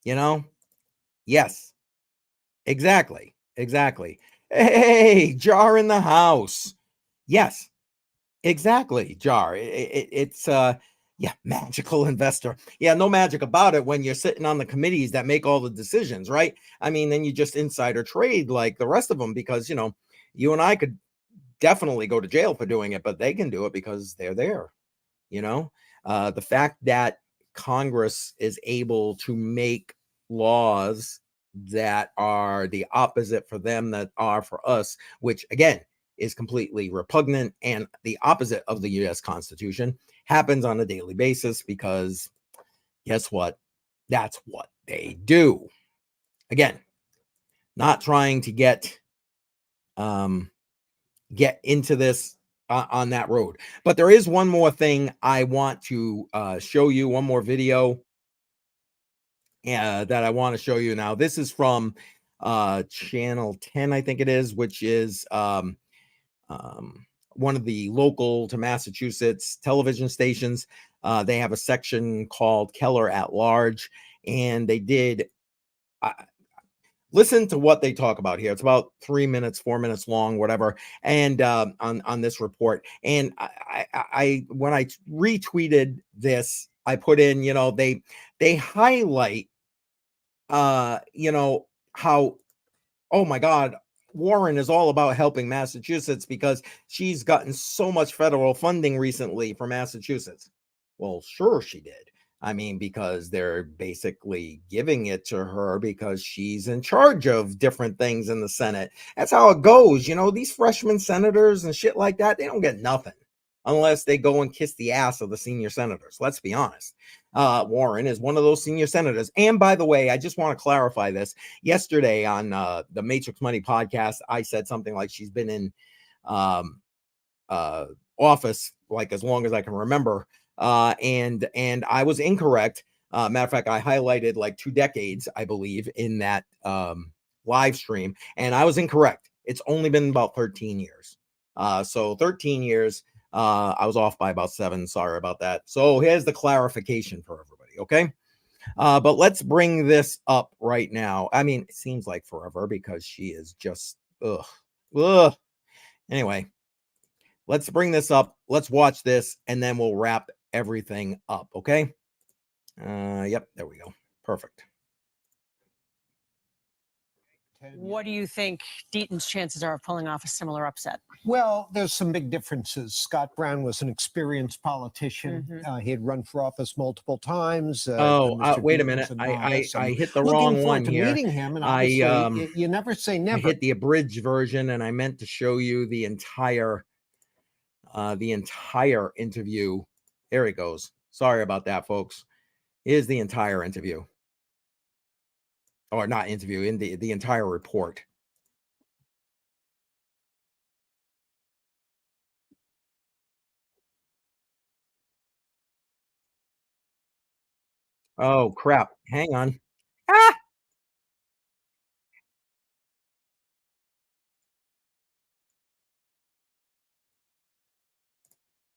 You know? Yes. Exactly. Exactly. Hey, Jar in the house. Yes. Exactly, Jar. It's yeah, magical investor. Yeah, no magic about it when you're sitting on the committees that make all the decisions, right? I mean, then you just insider trade like the rest of them because, you know, you and I could definitely go to jail for doing it, but they can do it because they're there, you know? The fact that Congress is able to make laws that are the opposite for them that are for us, which again is completely repugnant and the opposite of the US Constitution, happens on a daily basis because guess what? That's what they do. Again, not trying to get into this on that road. But there is one more thing I want to show you, one more video that I want to show you now. This is from channel 10, I think it is, which is one of the local to Massachusetts television stations. They have a section called Keller at Large, and they did listen to what they talk about here. It's about 3 minutes, 4 minutes long, whatever. And on this report, and I when I retweeted this, I put in, you know, they highlight, you know, how, oh my God, Warren is all about helping Massachusetts because she's gotten so much federal funding recently for Massachusetts. Well, sure she did. I mean, because they're basically giving it to her because she's in charge of different things in the Senate. That's how it goes. You know, these freshman senators and shit like that, they don't get nothing unless they go and kiss the ass of the senior senators. Let's be honest. Warren is one of those senior senators. And by the way, I just want to clarify this. Yesterday on the Matrix Money podcast, I said something like she's been in office like as long as I can remember. And I was incorrect. Matter of fact, I highlighted like 2 decades, I believe, in that live stream, and I was incorrect. It's only been about 13 years. So 13 years. I was off by about 7. Sorry about that. So here's the clarification for everybody. Okay. But let's bring this up right now. I mean, it seems like forever because she is just ugh. Anyway, let's bring this up. Let's watch this, and then we'll wrap everything up. Okay. Yep. There we go. Perfect. What do you think Deaton's chances are of pulling off a similar upset? Well, there's some big differences. Scott Brown was an experienced politician. He had run for office multiple times. Wait a minute. I hit the wrong one here. Meeting him, and obviously, you never say never. I hit the abridged version, and I meant to show you the entire interview. There it goes. Sorry about that, folks. Here's the entire interview. Or not interview, in the entire report. Oh, crap. Hang on. Ah!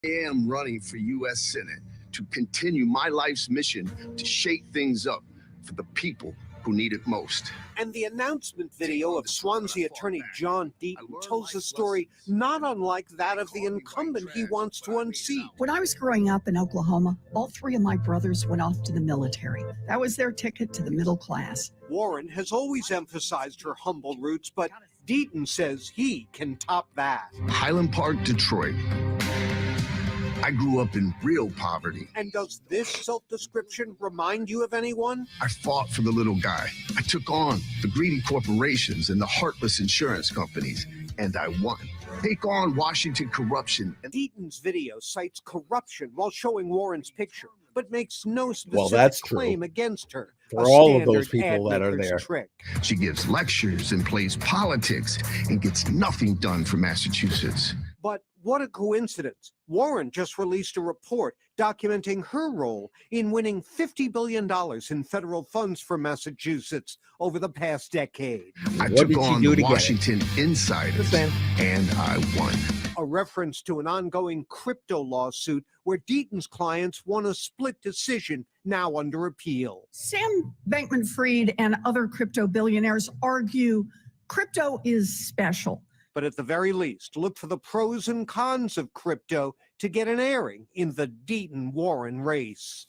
I am running for U.S. Senate to continue my life's mission to shake things up for the people who need it most. And the announcement video of Swansea attorney John Deaton tells a story not unlike that of the incumbent he wants to unseat. When I was growing up in Oklahoma, all 3 of my brothers went off to the military. That was their ticket to the middle class. Warren has always emphasized her humble roots, but Deaton says he can top that. Highland Park, Detroit. I grew up in real poverty. And does this self-description remind you of anyone? I fought for the little guy. I took on the greedy corporations and the heartless insurance companies, and I won. Take on Washington corruption. Deaton's video cites corruption while showing Warren's picture, but makes no specific claim against her. For all of those people that are there. Trick. She gives lectures and plays politics and gets nothing done for Massachusetts. But what a coincidence. Warren just released a report documenting her role in winning $50 billion in federal funds for Massachusetts over the past decade. I took on the Washington insiders, and I won. a reference to an ongoing crypto lawsuit where Deaton's clients won a split decision now under appeal. Sam Bankman-Fried and other crypto billionaires argue crypto is special. But at the very least, look for the pros and cons of crypto to get an airing in the Deaton-Warren race.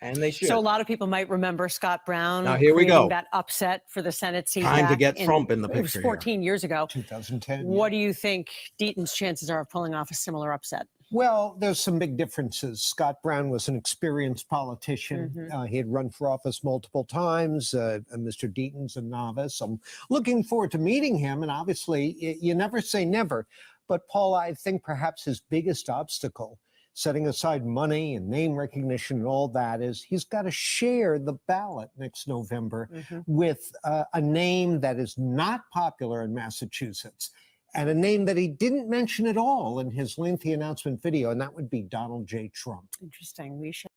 And they should. So a lot of people might remember Scott Brown Now, here we creating go. that upset for the Senate seat. Time to back get Trump in the It was picture here. 14 years ago. 2010. What do you think Deaton's chances are of pulling off a similar upset? Well, there's some big differences. Scott Brown was an experienced politician. He had run for office multiple times. Mr. Deaton's a novice. I'm looking forward to meeting him. And obviously, you never say never. But Paul, I think perhaps his biggest obstacle, setting aside money and name recognition and all that, is he's got to share the ballot next November with a name that is not popular in Massachusetts, and a name that he didn't mention at all in his lengthy announcement video, and that would be Donald J. Trump. Interesting. We should.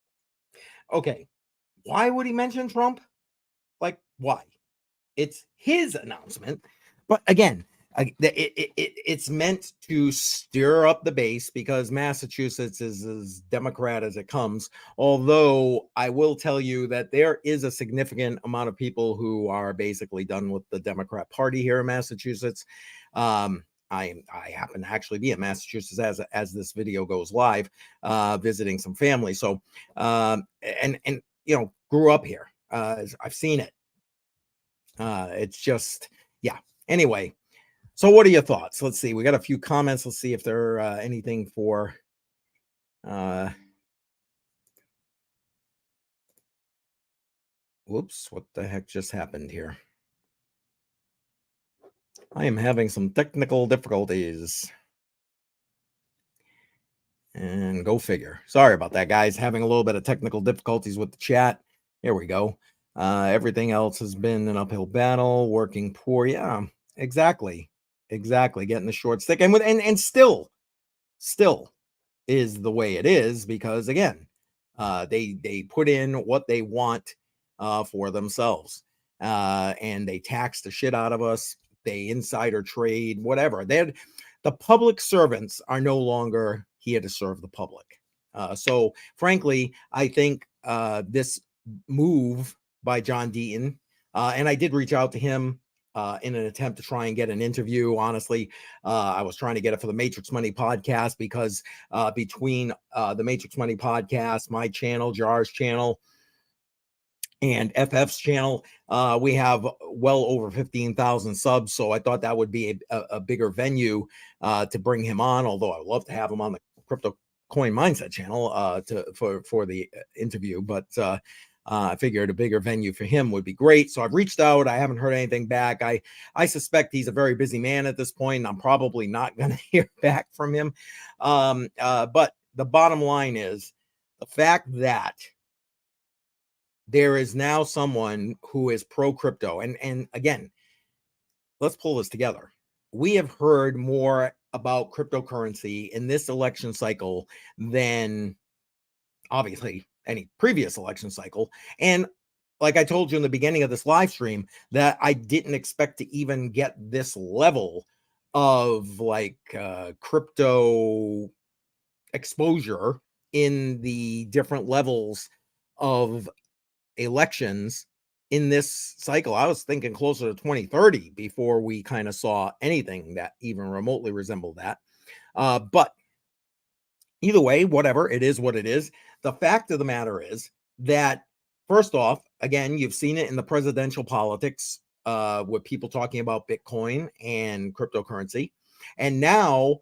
Okay. Why would he mention Trump? Like, why? It's his announcement. But again, it's meant to stir up the base because Massachusetts is as Democrat as it comes. Although I will tell you that there is a significant amount of people who are basically done with the Democrat Party here in Massachusetts. I happen to actually be in Massachusetts as this video goes live, visiting some family. So, and you know, grew up here. I've seen it. It's just, yeah. Anyway, so what are your thoughts? Let's see. We got a few comments. Let's see if there are anything for. Whoops! What the heck just happened here? I am having some technical difficulties. And go figure. Sorry about that, guys. Having a little bit of technical difficulties with the chat. Here we go. Everything else has been an uphill battle, working poor. Yeah, exactly. Getting the short stick. And still is the way it is because, again, they put in what they want for themselves. And they tax the shit out of us. They insider trade, whatever. The public servants are no longer here to serve the public. So frankly, I think this move by John Deaton, and I did reach out to him in an attempt to try and get an interview. Honestly, I was trying to get it for the Matrix Money podcast because between the Matrix Money podcast, my channel, Jar's channel, and FF's channel, we have well over 15,000 subs. So I thought that would be a bigger venue to bring him on, although I would love to have him on the CryptoCoinMindSet channel for the interview. But I figured a bigger venue for him would be great. So I've reached out. I haven't heard anything back. I suspect he's a very busy man at this point, and I'm probably not going to hear back from him. But the bottom line is the fact that there is now someone who is pro crypto. And again, let's pull this together. We have heard more about cryptocurrency in this election cycle than obviously any previous election cycle. And like I told you in the beginning of this live stream, that I didn't expect to even get this level of like crypto exposure in the different levels of elections in this cycle. I was thinking closer to 2030 before we kind of saw anything that even remotely resembled that. But either way, whatever, it is what it is. The fact of the matter is that, first off, again, you've seen it in the presidential politics with people talking about Bitcoin and cryptocurrency. And now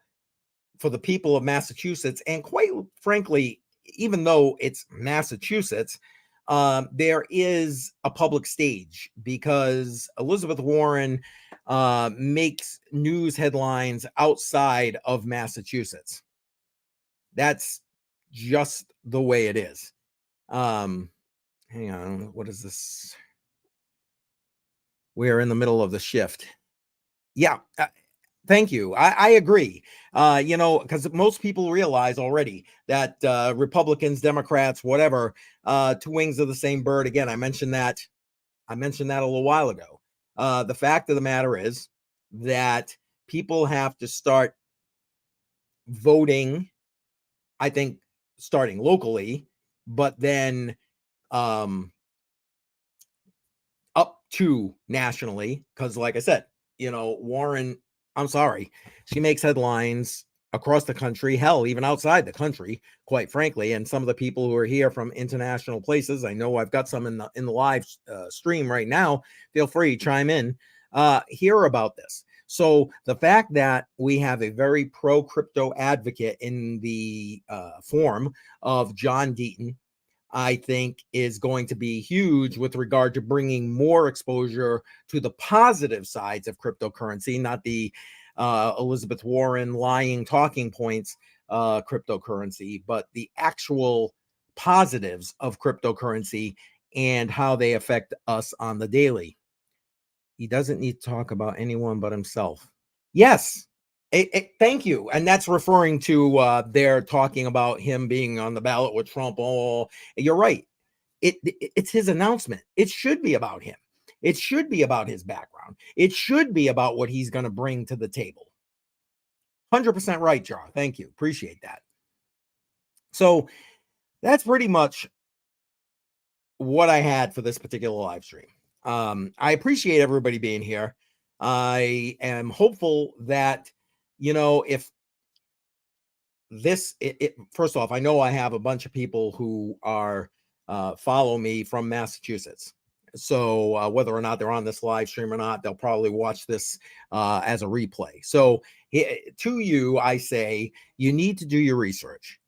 for the people of Massachusetts, and quite frankly, even though it's Massachusetts, there is a public stage because Elizabeth Warren makes news headlines outside of Massachusetts. That's just the way it is. Hang on, what is this? We're in the middle of the shift. Yeah, thank you. I agree. Because most people realize already that Republicans, Democrats, whatever, two wings of the same bird. Again, I mentioned that a little while ago. The fact of the matter is that people have to start voting, I think, starting locally, but then up to nationally. Because like I said, Warren, I'm sorry, she makes headlines across the country, hell, even outside the country, quite frankly. And some of the people who are here from international places, I know I've got some in the live stream right now. Feel free, chime in, hear about this. So the fact that we have a very pro crypto advocate in the form of John Deaton, I think is going to be huge with regard to bringing more exposure to the positive sides of cryptocurrency, not the Elizabeth Warren lying talking points cryptocurrency, but the actual positives of cryptocurrency and how they affect us on the daily. He doesn't need to talk about anyone but himself. Yes. Thank you. And that's referring to they're talking about him being on the ballot with Trump. Oh, you're right. It's his announcement. It should be about him. It should be about his background. It should be about what he's going to bring to the table. 100% right, Jar. Thank you. Appreciate that. So that's pretty much what I had for this particular live stream. I appreciate everybody being here. I am hopeful that, if this, first off, I know I have a bunch of people who are follow me from Massachusetts. So whether or not they're on this live stream or not, they'll probably watch this as a replay. So to you, I say, you need to do your research.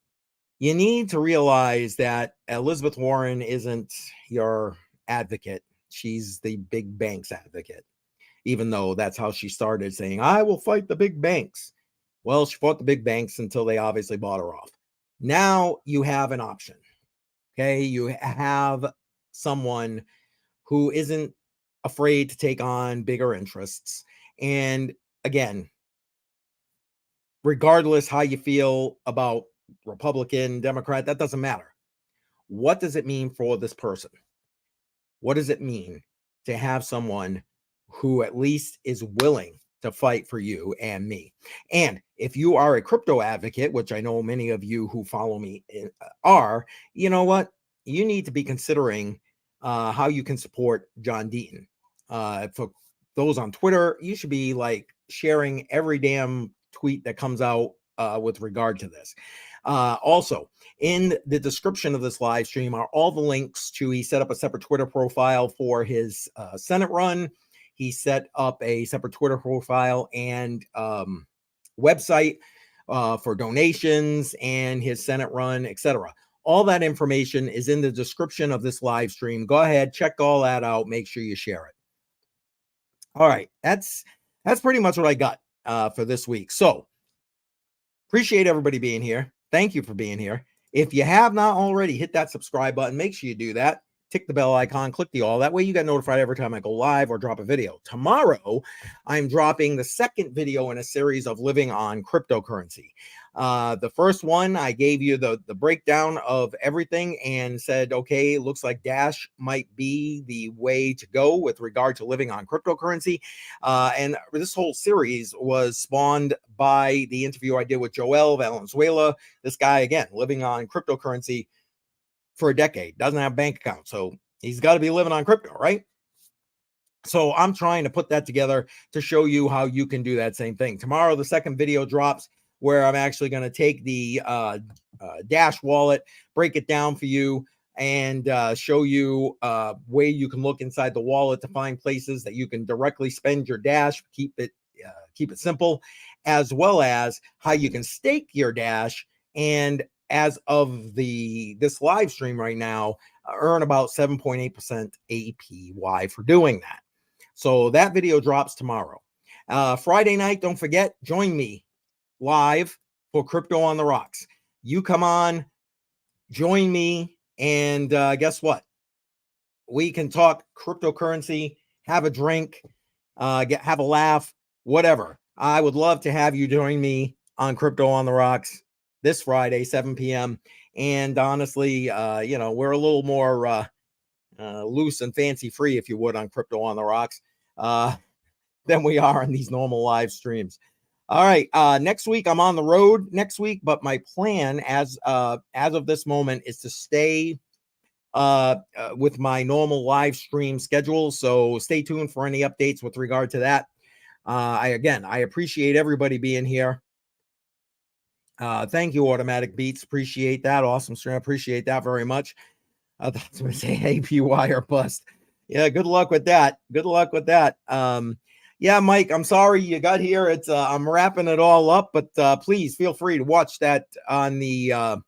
You need to realize that Elizabeth Warren isn't your advocate. She's the big banks advocate, even though that's how she started, saying, I will fight the big banks. Well, she fought the big banks until they obviously bought her off. Now you have an option. Okay. You have someone who isn't afraid to take on bigger interests. And again, regardless how you feel about Republican, Democrat, that doesn't matter. What does it mean for this person? What does it mean to have someone who at least is willing to fight for you and me? And if you are a crypto advocate, which I know many of you who follow me are, you know what? You need to be considering how you can support John Deaton. For those on Twitter, you should be like sharing every damn tweet that comes out with regard to this. Also, in the description of this live stream are all the links to, he set up a separate Twitter profile for his Senate run. He set up a separate Twitter profile and website for donations and his Senate run, etc. All that information is in the description of this live stream. Go ahead, check all that out. Make sure you share it. All right, that's pretty much what I got for this week. So appreciate everybody being here. Thank you for being here. If you have not already, hit that subscribe button. Make sure you do that. Tick the bell icon, click the all. That way you get notified every time I go live or drop a video. Tomorrow, I'm dropping the second video in a series of living on cryptocurrency. The first one, I gave you the breakdown of everything and said, okay, looks like Dash might be the way to go with regard to living on cryptocurrency. And this whole series was spawned by the interview I did with Joel Valenzuela. This guy, again, living on cryptocurrency for a decade, doesn't have a bank account. So he's got to be living on crypto, right? So I'm trying to put that together to show you how you can do that same thing. Tomorrow, the second video drops where I'm actually going to take the Dash wallet, break it down for you, and show you where you can look inside the wallet to find places that you can directly spend your Dash, keep it simple, as well as how you can stake your Dash. And as of this live stream right now, earn about 7.8% APY for doing that. So that video drops tomorrow. Friday night, don't forget, join me live for Crypto on the Rocks. You come on, join me, and guess what? We can talk cryptocurrency, have a drink, have a laugh, whatever. I would love to have you join me on Crypto on the Rocks this Friday, 7 p.m. And honestly, we're a little more loose and fancy free, if you would, on Crypto on the Rocks than we are on these normal live streams. All right. Next week I'm on the road next week, but my plan as of this moment is to stay with my normal live stream schedule. So stay tuned for any updates with regard to that. I appreciate everybody being here. Thank you, Automatic Beats. Appreciate that. Awesome stream. Appreciate that very much. I thought I was going to say APY or bust. Yeah, good luck with that. Good luck with that. Yeah, Mike, I'm sorry you got here. It's I'm wrapping it all up, but please feel free to watch that on the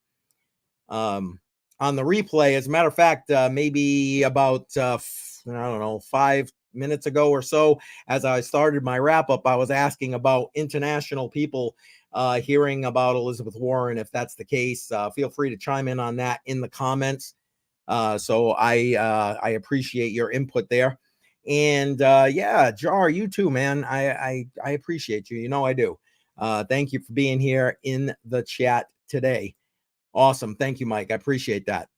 replay. As a matter of fact, maybe about I don't know, 5 minutes ago or so, as I started my wrap up, I was asking about international people hearing about Elizabeth Warren. If that's the case, feel free to chime in on that in the comments. So I appreciate your input there. And yeah, Jar, you too, man. I appreciate you. You know I do. Thank you for being here in the chat today. Awesome. Thank you, Mike. I appreciate that.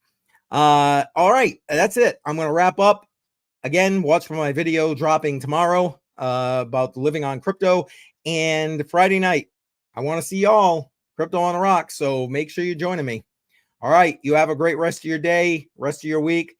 All right, that's it. I'm going to wrap up. Again, watch for my video dropping tomorrow about living on crypto. And Friday night, I want to see y'all crypto on the rocks. So make sure you're joining me. All right, you have a great rest of your day, rest of your week.